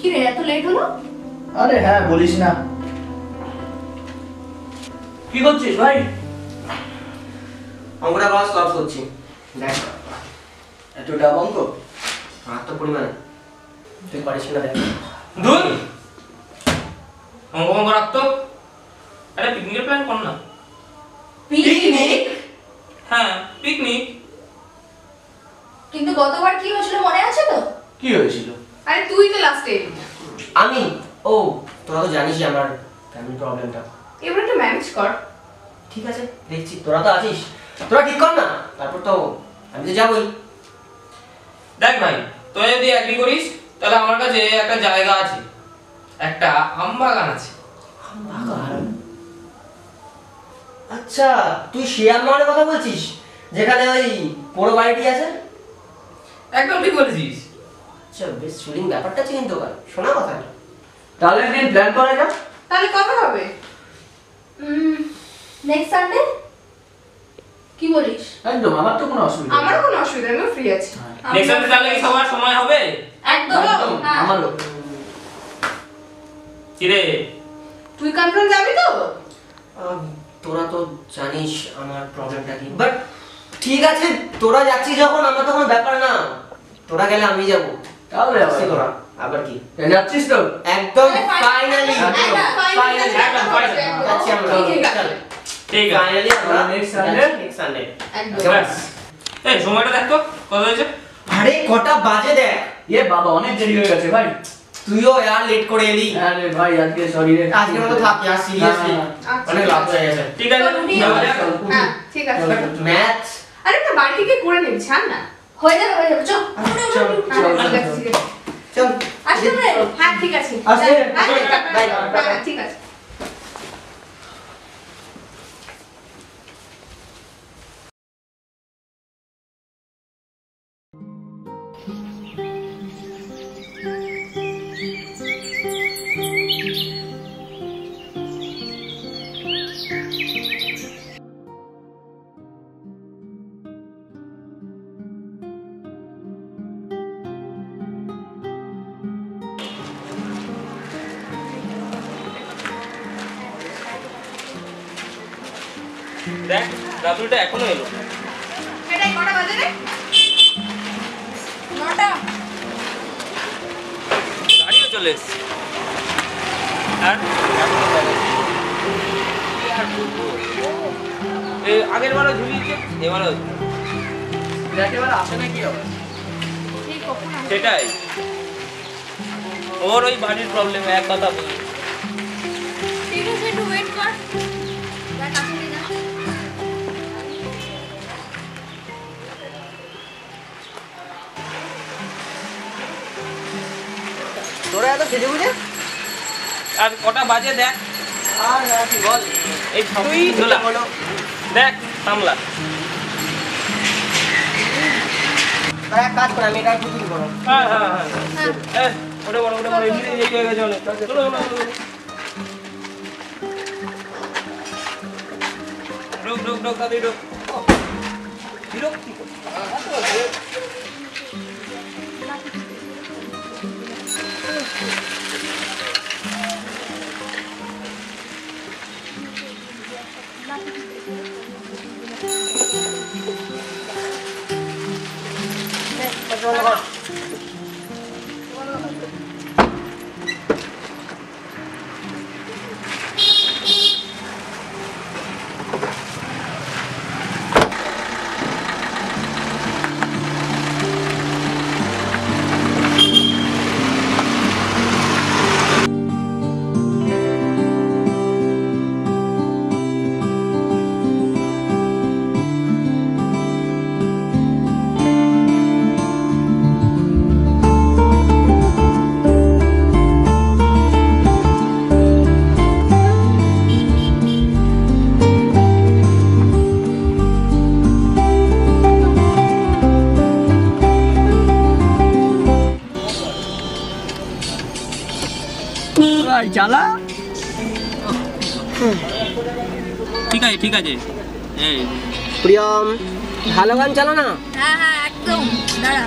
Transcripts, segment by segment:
কি রে এত লেট হলো? আরে হ্যাঁ বলিস না। কি করছিস ভাই? অঙ্কটা ক্লাস সলভ করছি। দেখ এত ডাব অঙ্ক মাত্র পরিমাণে তুই পারিস না। দেখ দূর অঙ্ক রাখতো। আরে পিকনিকের প্ল্যান কর না। পিকনিক? হ্যাঁ পিকনিক। কিন্তু গতবার কি হয়েছিল মনে আছে তো? কি হয়েছিল? আরে তুই তো লাস্টে এলি। আমি ও তোরা তো জানিসই আমার ফ্যামিলি প্রবলেমটা। এবার একটু ম্যানেজ কর। ঠিক আছে দেখছি, তোরা তো আছিস, তোরা ঠিক কর না, তারপর তো আমি তো যাবই। দেখ ভাই তুই যদি এগ্রি করিস তাহলে আমার কাছে একটা জায়গা আছে, একটা আম বাগান আছে। আচ্ছা তুই শিয়াল মানের কথা বলছিস যেখানে ওই পোড়ো বাড়িটি আছে? একদম ঠিক বলেছিস। আচ্ছা বেশ সুলিং ব্যাপারটা আছে কিন্তু শোনা কথা। তাহলে একদিন প্ল্যান করা যাক। তাহলে কবে হবে? নেক্সট সানডে কি বলিস? একদম, আমার তো কোনো অসুবিধা নেই। আমার কোনো অসুবিধা নেই, আমি ফ্রি আছি। নেক্সট সানডে তাহলে কি সবার সময় হবে? একদম। হ্যাঁ। আমারও। কি রে তুই কনফার্ম যাবি তো? তোরা তো জানিস আমার প্রবলেমটা কি, বাট ঠিক আছে তোরা যাচ্ছিস যখন, আমার তো কোনো ব্যাপার না, তোরা গেলে আমি যাবো। তাহলে আসছি তোরা আবার কি যাচ্ছিস তো? একদম ফাইনালি যাচ্ছি আমরা। ঠিক আছে ফাইনালি আমরা Next Sunday? নেক্সট সানডে একদম। ব্যাস। এই সময়টা দেখ তো কত হয়েছে। আরে কটা বাজে দেখ। এ বাবা অনেক দেরি হয়ে গেছে ভাই। তুইও यार লেট করে এলি। আরে ভাই আজকে সরি রে। আজকের মতো থাক यार সিরিয়াসলি আচ্ছা। অনেক রাত হয়ে গেছে। ঠিক আছে যাওয়া যাক। হ্যাঁ ঠিক আছে। ম্যাথ আরে না বাড়ি থেকে করে নেবি, ছাড় না। হয়ে যাবে চল। চল, চল ঠিক আছে ঠিক আছে। চল আসলে হ্যাঁ ঠিক আছে। আসছি। বাই। হ্যাঁ ঠিক আছে। দেখ রাতুলটা এখনো এলো। এটাই কটা বাজে রে? 9টা। গাড়িও চলে এসছে। আর আগের বারও ঝুলিয়েছে, এবারও একেবারে আসে নাকি আবার? এই কখন আসবে? সেটাই ওর ওই বাড়ির প্রবলেম, এক কথা বলি। ঠিক আছে একটু ওয়েট কর। দেখ আসেনি না। তোরা এত সেজে বুঝে আর কটা বাজে দেখ। আর কি বল এই তুই ঝোলা হলো দেখ সামলা। তোরা এক কাজ কর, আমি এটা একটু কি করো। হ্যাঁ হ্যাঁ হ্যাঁ ওটা বড় এমনি এই হয়ে গেছে অনেক। চলো ঢোক তাড়াতাড়ি ঢোক। বিরক্তি ভাই চালা। ঠিক আছে এই প্রিয়ম ভালো গান চালো না। হ্যাঁ হ্যাঁ একদম দাঁড়া।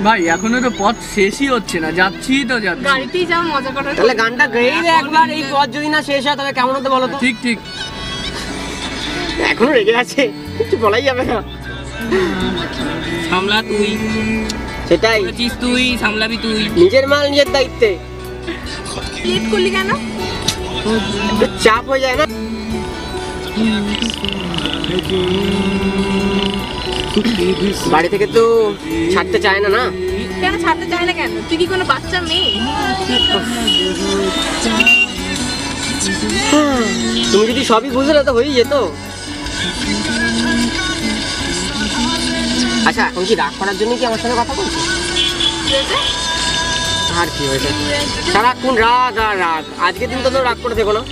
ভাই এখনো তো পথ শেষই হচ্ছে না, যাচ্ছি তো যাচ্ছি। গাড়িতেই যাও, মজা করার। তাহলে গানটা গেয়েই দে একবার, এই পথ যদি না শেষ হয় তবে কেমন হতে বলো তো? ঠিক ঠিক। এখনো রেগে আছে, কিছু বলাই যাবে না। সামলা তুই, সেটাই, বলেছিস তুই, সামলাবি তুই। নিজের মাল নিজের দায়িত্বে। লেট করলি কেন? একটু চাপ হয়ে যায় না? বাড়ি থেকে তো ছাড়তে চায় না না? কেন ছাড়তে চায় না কেন? তুই কি কোনো বাচ্চা মেয়ে? তুমি যদি সবই বুঝলে তো হয়েই যেত। আচ্ছা, এখন কি রাগ করার জন্য কি আমার সাথে কথা বলছো? আর কি হয়েছে? সারাক্ষণ রাগ আর রাগ। আজকের দিন তো রাগ করে দেখো না।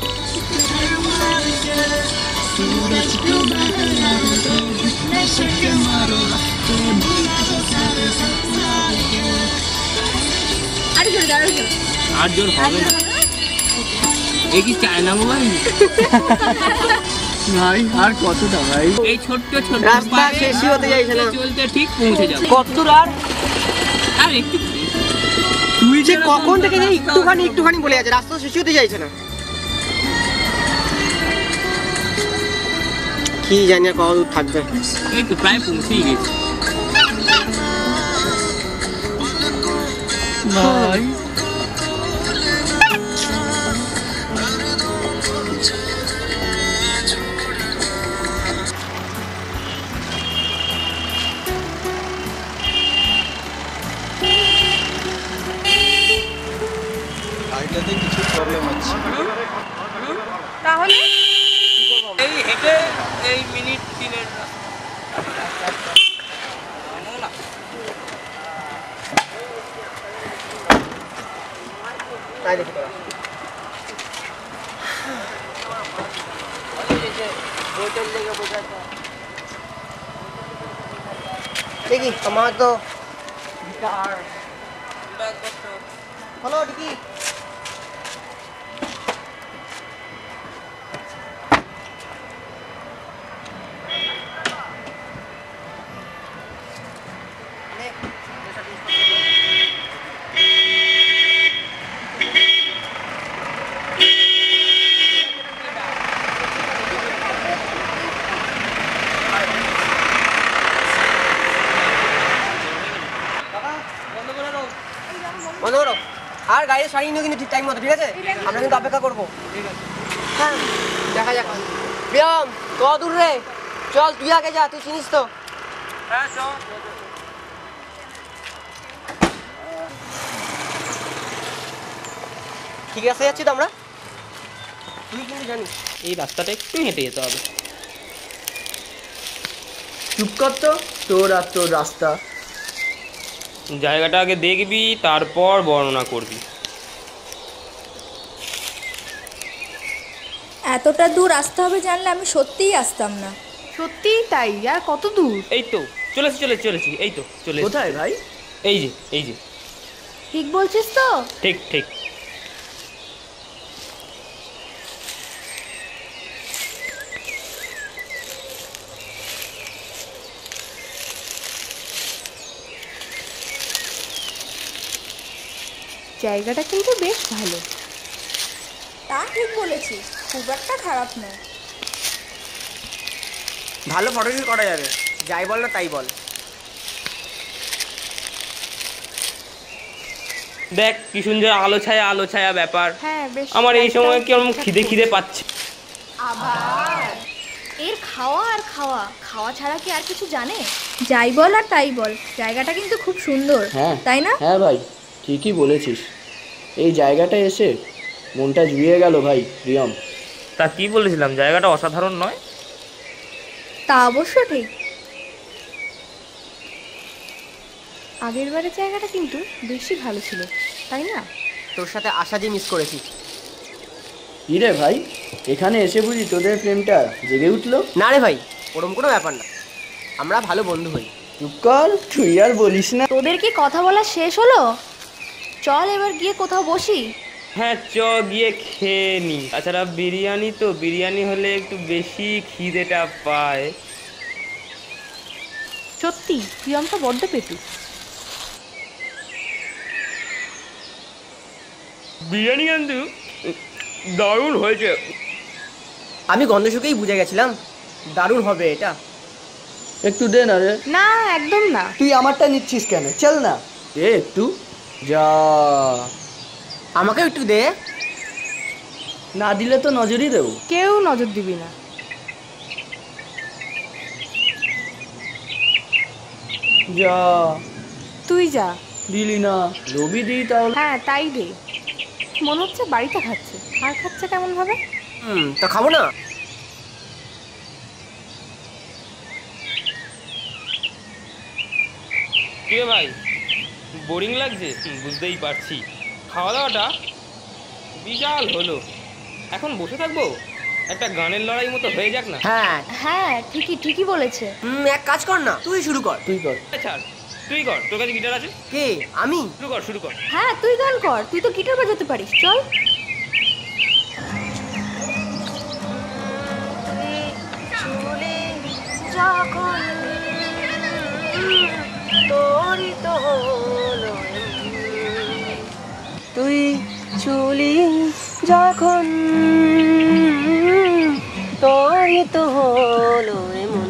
আরে জোরে দাঁড়াও জোরে। আর জোর হবে না। এই কি চায়না মোবাইল? ভাই আর কতটা ভাই? এই ছোট্ট ছোট্ট রাস্তা পায়ে শেষই হতে চাইছে না। চলতে ঠিক পৌঁছে যাবে। কত দূর আর? আর একটু তুই যে কখন থেকে যে একটুখানি একটুখানি বলে আছে, রাস্তা তো শেষই হতে চাইছে না। কি জানি আর কত দূর থাকবে। এই তো প্রায় পৌঁছেই গেছি। ভাই গাড়িটাতে কিছু প্রবলেম হচ্ছে। তাহলে এই হেঁটে এই মিনিট 3-এর তাই দেখি তোরা। দেখি তোমার তো হলো দেখি। বন্ধ করো। আর গাড়ি সারিয়ে নিও কিন্তু ঠিক টাইম মতো, ঠিক আছে? আমরা কিন্তু অপেক্ষা করবো। হ্যাঁ, দেখা যাক। প্রিয়ম, কত দূর রে? চল তুই আগে যা, তুই চিনিস তো। হ্যাঁ চল। ঠিক আছে যাচ্ছি তো আমরা? তুই কিন্তু জানিস এই রাস্তাটা একটু হেঁটে যেতে হবে। চুপ কর তো, তোর আর তোর রাস্তা। জায়গাটা আগে দেখবি, তারপর বর্ণনা করবি। এতটা দূর আসতে হবে জানলে আমি সত্যিই আসতাম না। সত্যিই তাই। আর কত দূর? এই তো চলেছি এই তো চলে এসেছি। কোথায় ভাই? এই যে ঠিক বলছিস তো? ঠিক ঠিক। জায়গাটা কিন্তু বেশ ভালো। তা ঠিক বলেছিস, খুব একটা খারাপ নয়। ভালো ফটোশুট করা যাবে, যাই বল না তাই বল। দেখ কি সুন্দর আলো ছায়া ব্যাপার। হ্যাঁ বেশ। আমার এই সময় কেমন খিদে পাচ্ছে। আবার এর খাওয়া আর খাওয়া, খাওয়া ছাড়া কি আর কিছু জানে? যাই বল আর তাই বল, জায়গাটা কিন্তু খুব সুন্দর, হ্যাঁ তাই না? হ্যাঁ ভাই, ঠিকই বলেছিস। এই জায়গাটা এসে মনটা জুড়িয়ে গেল ভাই প্রিয়ম। তা কি বলেছিলাম, জায়গাটা অসাধারণ নয়? তা অবশ্য ঠিক। আগের বারের জায়গাটা কিন্তু বেশি ভালো ছিল, তাই না? তোর সাথে আসা যে মিস করেছি। কি রে ভাই, এখানে এসে বুঝি তোদের প্রেমটা জেগে উঠলো? না রে ভাই, ওরম কোনো ব্যাপার না, আমরা ভালো বন্ধু হই। চুপ কর, তুই আর বলিস না। তোদের কি কথা বলা শেষ হলো? চল এবার গিয়ে কোথাও বসি। হ্যাঁ চ গিয়ে খেয়ে নি। তাছাড়া বিরিয়ানি হলে একটু বেশি খিদেটা পায়। সত্যি প্রিয়মটা বড্ড পেটু। বিরিয়ানি কিন্তু দারুণ হয়েছে। আমি গন্ধ শুকেই বুঝে গেছিলাম দারুণ হবে এটা। একটু দে না রে। না একদম না। তুই আমারটা নিচ্ছিস কেন? চল না দে একটু। যা, আমাকেও একটু দে। না দিলে তো নজরই দেবো। কেউ নজর দিবি না। যা, তুই যা। দিলি না, রবি দিই তাহলে। হ্যাঁ তাই দে। মনে হচ্ছে বাড়িতে খাচ্ছে, আর খাচ্ছে কেমন ভাবে। তা খাবো না? কে ভাই, বোরিং লাগছে? বুঝতেই পারছি। খাওয়া দাওয়াটা বিশাল হলো, এখন বসে থাকবো? একটা গানের লড়াই মতো হয়ে যাক না। হ্যাঁ হ্যাঁ ঠিকই বলেছে। এক কাজ কর না, তুই শুরু কর। তুই কর। ছাড়, তুই কর, তোর কাছে গিটার আছে। কে? আমি? শুরু কর। হ্যাঁ তুই গান কর, তুই তো গিটার বাজাতে পারিস, চল। তুই চুলি যখন তোরই তো হলো এমন,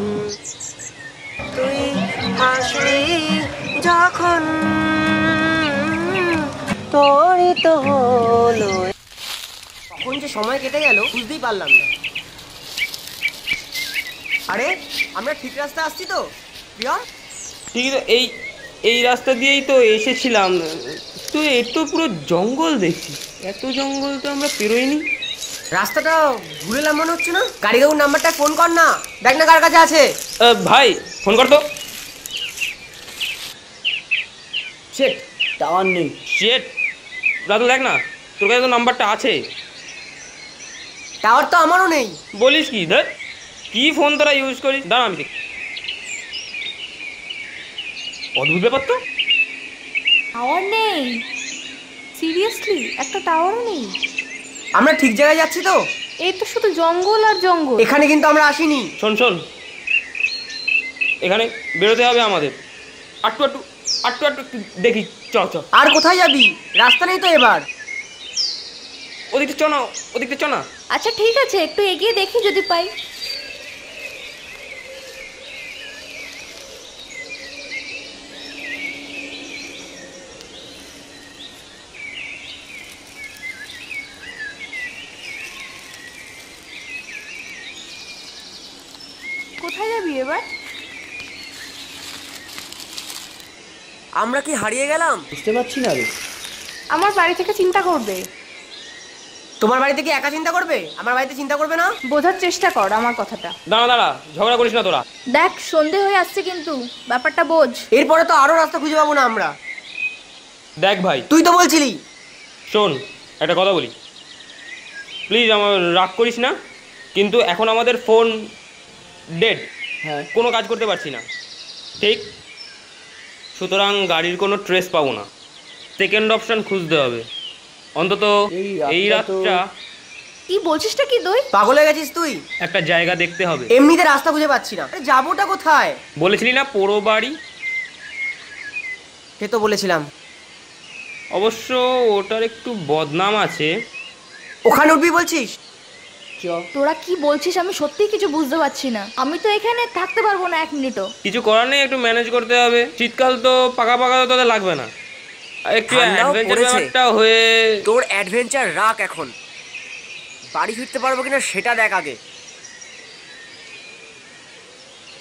তুই হাসলি যখন তোরই তো হলো। কখন যে সময় কেটে গেল বুঝতেই পারলাম না। আরে আমরা ঠিক রাস্তা আসছি তো প্রিয়ম? ঠিকই তো, এই রাস্তা দিয়েই তো এসেছিলাম। তুই এর তো পুরো জঙ্গল দেখছি, এত জঙ্গল তো আমরা পেরোইনি। রাস্তাটা ঘুরে এলাম মনে হচ্ছে না? গাড়ি কাকুর নাম্বারটা ফোন কর না, দেখ না কার কাছে আছে। ভাই ফোন কর তো। শেট, টাওয়ার নেই। শেট, দাদু দেখ না, তোর কাছে তো নাম্বারটা আছে। টাওয়ার তো আমারও নেই। বলিস কি? ধর, কি ফোন তোরা ইউজ করিস? দাঁড়া আমি দেখি। অদ্ভুত ব্যাপার তো। টাওয়ার নেই? সিরিয়াসলি একটা টাওয়ারও নেই? আমরা ঠিক জায়গায় যাচ্ছি তো? এই তো শুধু জঙ্গল আর জঙ্গল। এখানে কিন্তু আমরা আসিনি। শোন, এখানে বেরোতে হবে আমাদের। আটটু একটু দেখি। চ। আর কোথায় যাবি? রাস্তা নেই তো এবার। ওদিকটা চ না। আচ্ছা ঠিক আছে, একটু এগিয়ে দেখি যদি পাই। কোথায় যাবি এবার? আমরা কি হারিয়ে গেলাম? বুঝতে পারছি না রে। আমার বাড়ি থেকে চিন্তা করবে। তোমার বাড়িতে কি একা চিন্তা করবে? আমার বাড়িতে চিন্তা করবে না? বোঝার চেষ্টা কর আমার কথাটা। দাঁড়া, ঝগড়া করিস না তোরা। দেখ সন্ধে হয়ে আসছে, কিন্তু ব্যাপারটা বোঝ। এরপরে তো আরো রাস্তা খুঁজে পাবো না আমরা। দেখ ভাই, তুই তো বলছিলি। শোন, একটা কথা বলি, প্লিজ আমার রাগ করিস না, কিন্তু এখন আমাদের ফোন ডেড। হ্যাঁ, কোনো কাজ করতে পারছি না, ঠিক? সুতরাং গাড়ির কোনো ট্রেস পাবো না। সেকেন্ড অপশন খুঁজতে হবে, অন্তত এই রাতটা। কি বলছিসটা কি তুই? পাগল হয়ে গেছিস তুই? একটা জায়গা দেখতে হবে। এমনিতে রাস্তা খুঁজে পাচ্ছি না। আরে যাবোটা কোথায়? বলেছিলি না পোড়ো বাড়ি? সে তো বলেছিলাম। অবশ্য ওটার একটু বদনাম আছে। ওখানে উঠবি বলছিস? চ। তোরা কি বলছিস আমি সত্যিই কিছু বুঝতে পারছি না। আমি তো এখানে থাকতে পারবো না এক মিনিটও। কিছু করার নেই, একটু ম্যানেজ করতে হবে। শীতকাল তো পাকা তো তোদের লাগবে না, একটু ঠান্ডাও অ্যাডভেঞ্চার পড়েছে। ব্যাপারটা হয়ে। তোর অ্যাডভেঞ্চার রাখ, এখন বাড়ি ফিরতে পারবো কিনা সেটা দেখ আগে।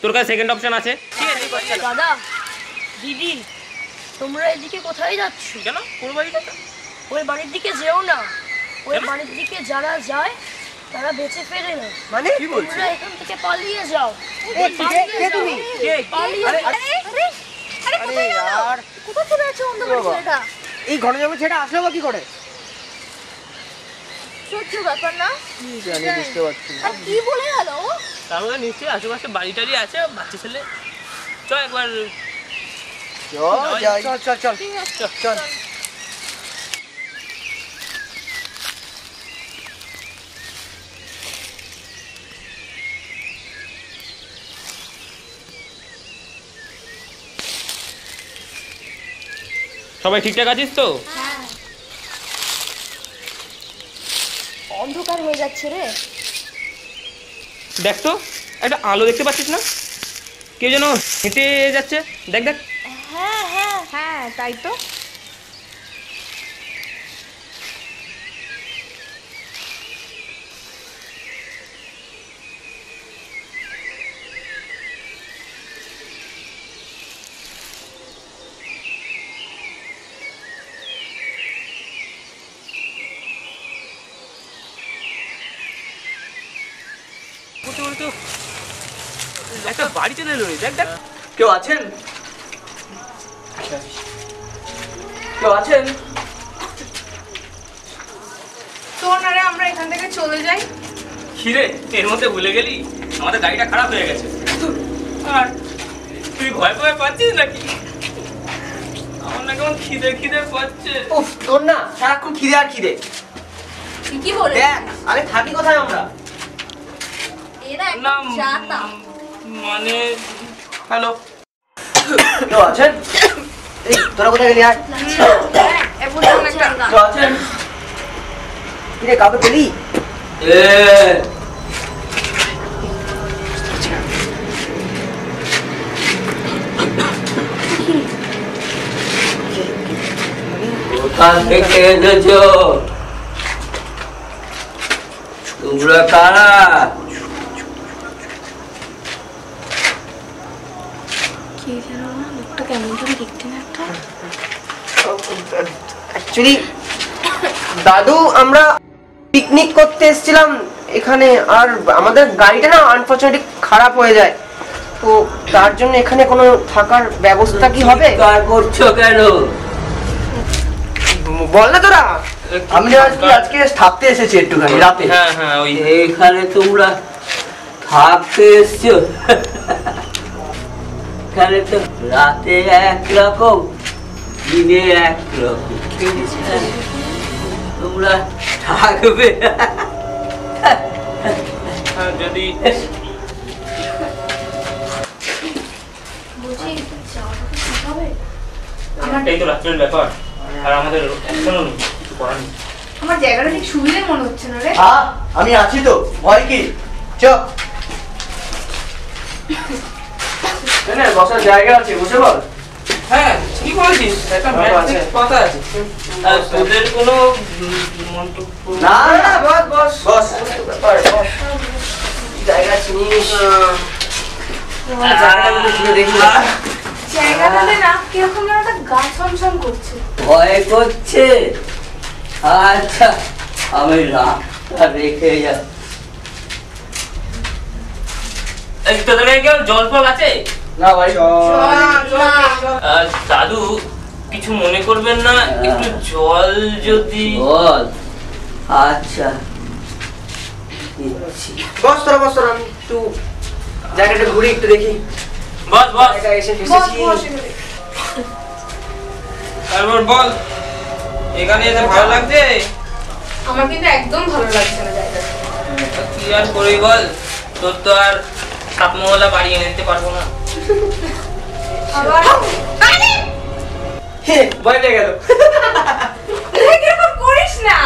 তোর কাছে সেকেন্ড অপশন আছে? দাদা, দিদি, তোমরা এদিকে কোথায় যাচ্ছ? কেন? কোন বাড়িটা? ওই বাড়ির দিকে যেও না। ওই বাড়ির দিকে যারা যায় তারা বেঁচে ফেরে না। মানে কি বলছিস? তোমরা এখান থেকে পালিয়ে যাও। কে তুমি? পালিয়ে যাও। আরে यार, কোথা থেকে এসেছে অন্ধকার ছেলেটা? এই ঘন জঙ্গল ছেড়ে আসলো বা কি করে? সহ্য ব্যাপার না। কি জানি, বুঝতে পারছি না। আর কি বলে গেল? তার মধ্যে নিশ্চয়ই আশেপাশে বাড়ি টাড়ি আছে, বাচ্চা ছেলে। চ একবার। চল। চল। সবাই ঠিকঠাক আছিস তো? অন্ধকার হয়ে যাচ্ছে রে। দেখ তো, একটা আলো দেখতে পাচ্ছিস না? কেউ যেন হেঁটে যাচ্ছে, দেখ দেখ। হ্যাঁ হ্যাঁ হ্যাঁ, তাই তো। একটা বাড়ি চলে এলো, দেখ দেখ। কেউ আছেন? কেউ আছেন? শোন, আরে আমরা এখান থেকে চলে যাই। খিরে, এর মধ্যে ভুলে গেলি আমাদের গাড়িটা খারাপ হয়ে গেছে। আর তুই ভয় ভয় পাচ্ছিস নাকি? আমার না কেমন খিদে খিদে পাচ্ছে। উফ, তোর না সারাক্ষণ খিদে আর খিদে। কি বলে? দেখ, আরে থাকি কোথায় আমরা? এরা না একদম জাতা। মানে হ্যালো, কেউ আছেন? এই তোরা কোথায় গেলি? আর কেউ আছেন? কিরে, কাউকে পেলি? কোথা থেকে এসেছো? তোমরা কারা? অ্যাকচুয়ালি দাদু, আমরা পিকনিক করতে এসেছিলাম এখানে, আর আমাদের গাড়িটা না আনফরচুনেটলি খারাপ হয়ে যায়, তো তার জন্য এখানে কোনো থাকার ব্যবস্থা কি হবে? কার করছো কেন? বল না তোরা। আমি আজকে থাকতে এসেছি একটুখানি রাতে। হ্যাঁ হ্যাঁ, ওই এখানে তোমরা থাকতে এসছো? এখানে তো রাতে একরকম, দিনে একরকম। তোমরা থাকবে? যদি এই তো রাত্রের ব্যাপার, আর আমাদের এখনো কিছু করার নেই। আমার জায়গাটা ঠিক সুবিধে মনে হচ্ছে না রে। হ্যাঁ, আমি আছি তো, ভয় কি? চ, বসার জায়গা আছে, বসে বল। হ্যাঁ ঠিক বলেছিস, একটা ম্যাজিক কথা আছে। আর তোদের কোনো মন্তব্য? না না, বস বস বস। জায়গা চিনিস? জায়গাটা কিন্তু ঘুরে দেখি। জায়গাটাতে না কিরকম যেন একটা গা ছমছম করছে। ভয় করছে? আচ্ছা, আমি রাতটা রেখে যাচ্ছি। এই তোদের কেউ জল ফল আছে? না ভাই, দাদু কিছু মনে করবেন না, একটু জল যদি। বল। আচ্ছা, দিচ্ছি। বস তোরা, বস তোরা, আমি একটু জায়গাটা ঘুরে একটু দেখি। বস বস, জায়গা এসে বস ফেসেছি। বস এখানে। তারপর বল, এখানে এসে ভালো লাগছে? আমার কিন্তু একদম ভালো লাগছে না জায়গাটা। কি আর করি বল, তোর তো আর সাতমহলা বাড়ি এনে দিতে পারবো না। আবার আরে হে, ভয় পেয়ে গেল। এরকম করিস না।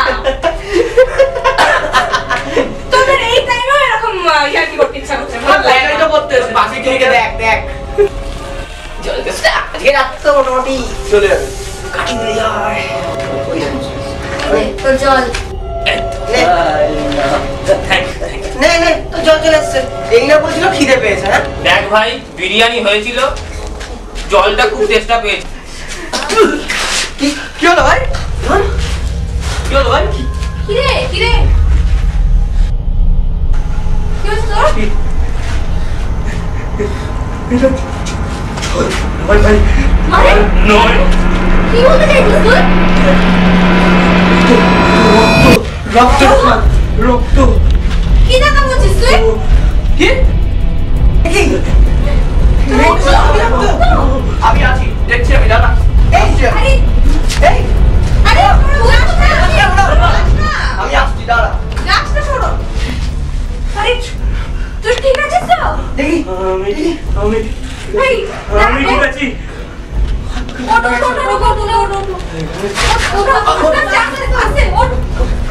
তোদের এই টাইমে এরকম ইয়ার্কি করতে ইচ্ছা করছে না। লাইনাই তো করতে এসে পাশে থেকে দেখ দেখ। জল গেছে আজকে রাত তো মোটামুটি চলে যাবে। কাটি দিয়ে যায়। তো জল নে নে, তো জল চলে এসছে। এই না বলছিল খিদে পেয়েছে। হ্যাঁ, দেখ ভাই, বিরিয়ানি হয়েছিল, জলটা খুব টেস্টটা পেয়েছে। কি কি হলো ভাই? কি হলো ভাই? কি রে কি রে কি হচ্ছে তোর? ভাই ভাই, আরে নয়, কি বলতে চাইছিস তুই? রক্ত রক্ত। কি দেখা বলছিস তুই? কি? কি? আমি আছি, দেখছি আমি, দাদা। এই যে, আরে এই, আরে যাস না। আমি আসছি, দাঁড়া। যাস না, সরো। আরে তুই ঠিক আছিস তো? দেখি। আমি এই আমি ঠিক আছি। ওঠ ওঠ ওঠ ওঠ ওঠ ওঠ ওঠ ওঠ ওঠ ওঠ ওঠ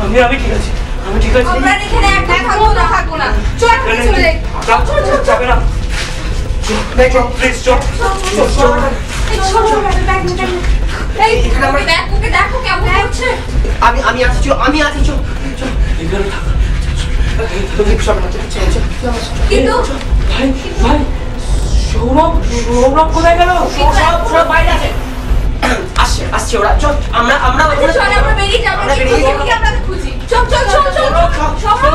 আমি ঠিক আছি, আমি ঠিক আছে আমরা এখানে একটা থাকবো না চল আমরা চলে যাই যাবে না দেখো প্লিজ চল এই ওকে দেখো কেমন করছে আমি আছি চল আমি আছি চল চল এখানে থাক তুমি সব না চল চল কিন্তু ভাই ভাই সৌরভ কোথায় গেল? সব বাইরে আছে আসছে ওরা চল আমরা চল আমরা বেরিয়ে যাবো আমরা বেরিয়ে যাবো। আমরা খুঁজি চল চল চল চল সৌরভ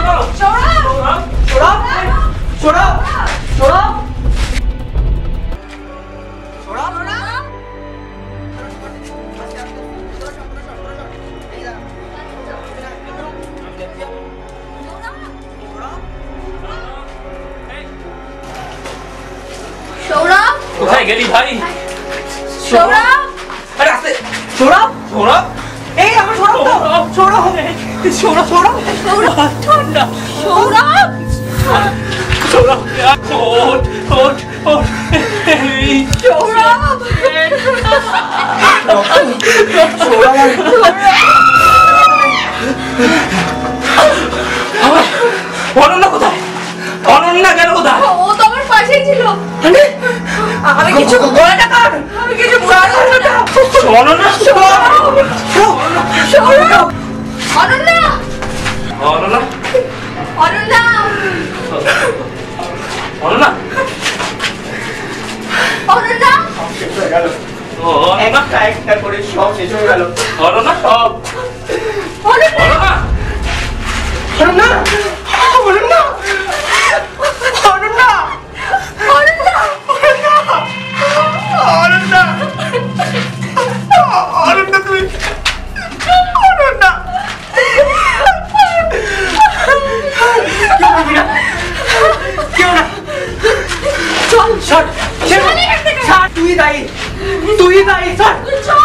সৌরভ সৌরভ কোথায় গেলি ভাই? সৌরভ আরে আস্তে সৌরভ সৌরভ এই আমার সৌরভ সৌরভ সৌরভ সৌরভ ঠান্ডা সৌরভ সৌরভ ওঠ ওঠ ওঠ এই সৌরভ অনন্যা কোথায়? অনন্যা গেল কোথায়? ও তো আমার পাশেই ছিল আমি কিছু গলাটা কাট আমি কিছু বলবো না অনন্যা সৌরভ অনন্যা অনন্যা অনন্যা অনন্যা অনন্যা শেষ হয়ে গেল অনন্যা একটা করে সব শেষ হয়ে গেল অনন্যা সব অনন্যা অনন্যা অরুণা অরুণা অরুণা অনন্যা অরুণা অরুণা তুমি অরুণা কেউ না চল চল তুই দায়ী চল চল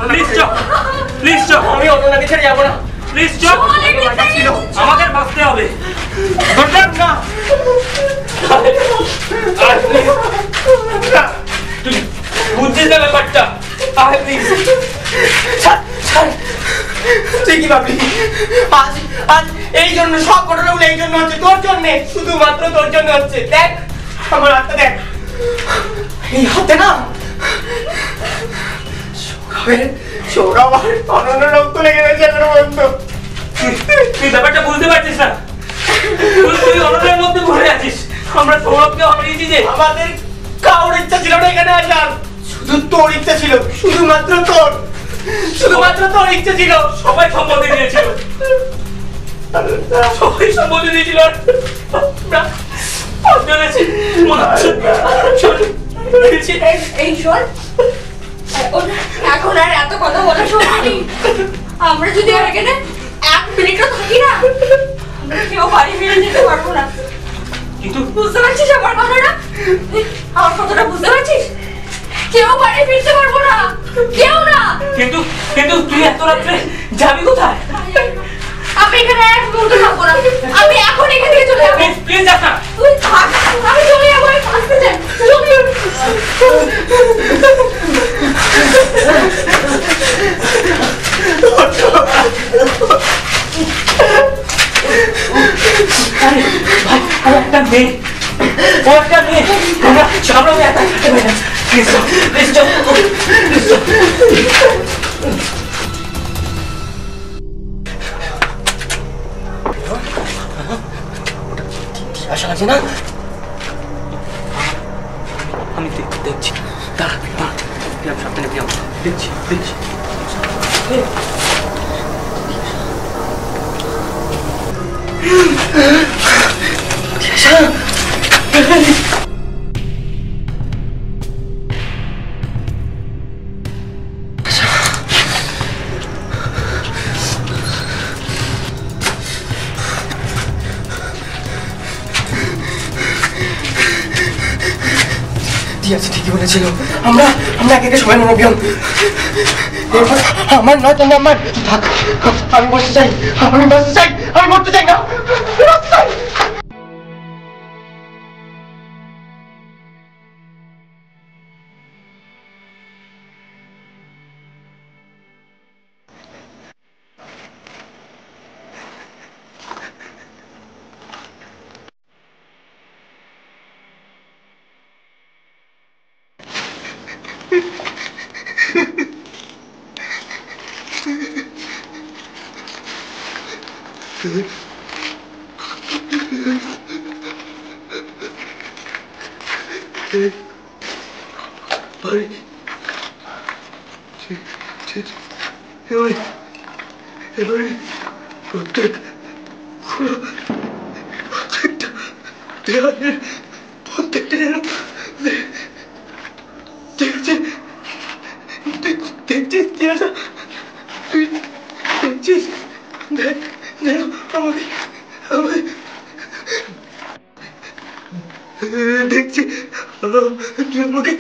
প্লিজ চল প্লিজ চল আমি অরুণাকে ছেড়ে যাবো না প্লিজ চল ছিল আমাদের বাঁচতে হবে না তুই বুঝছিস না ব্যাপারটা আয় প্লিজ তুই কি ভাবলি আজ আজ এই জন্য সব ঘটনাগুলো এই জন্য হচ্ছে তোর জন্য শুধুমাত্র তোর জন্য হচ্ছে দেখ আমার হাতটা দেখ এই হাতে না সৌরভ আর অনন্য রক্ত লেগে গেছে আমার বন্ধু তুই ব্যাপারটা বুঝতে পারছিস না তুই অনন্যার মধ্যে ঘুরে আছিস আমরা সৌরভকে হারিয়েছি যে আমাদের কারোর ইচ্ছা ছিল না এখানে আসার শুধু তোর ইচ্ছা ছিল শুধুমাত্র তোর ইচ্ছা ছিল সবাই সম্মতি দিয়েছিল সবাই সম্মতি দিয়েছিল আর আমরা অজ্ঞানেছি মনে হচ্ছে এই শোন এখন আর এত কথা বলা সময় নেই আমরা যদি আর এখানে 1 মিনিটও থাকি না আমরা কেউ বাড়ি ফিরে যেতে পারবো না কিন্তু বুঝতে পারছিস আমার কথাটা আমার কথাটা বুঝতে পারছিস কেউ বাড়ি ফিরতে পারবো না কেউ না কিন্তু কিন্তু তুই এত রাত্রে যাবি কোথায়? আমি এখানে 1 মুহূর্ত থাকবো না আমি এখন এখান থেকে চলে যাবো প্লিজ প্লিজ যাস না তুই থাক আমি চলে যাবো আমি আসতে চাই একটা মেয়ে ও একটা মেয়ে আমরা একা থাকতে পারি না প্লিজ প্লিজ চল আশা লাগছে না আমি দেখছি দাঁড়া দাঁড়া সাবধানে দেখছি দেখছি ঠিকই বলেছিল আমরা একে একে সবাই মনে বিয়ন আমার নয় তুমি আমার থাক আমি বসতে চাই আমি মরতে চাই না এবারে দেওয়ালের প্রত্যেকটা যেন দেখছে দেখছিস তিয়াসা, তুই দেখছিস যেন আমাকে দেখছি তুই আমাকে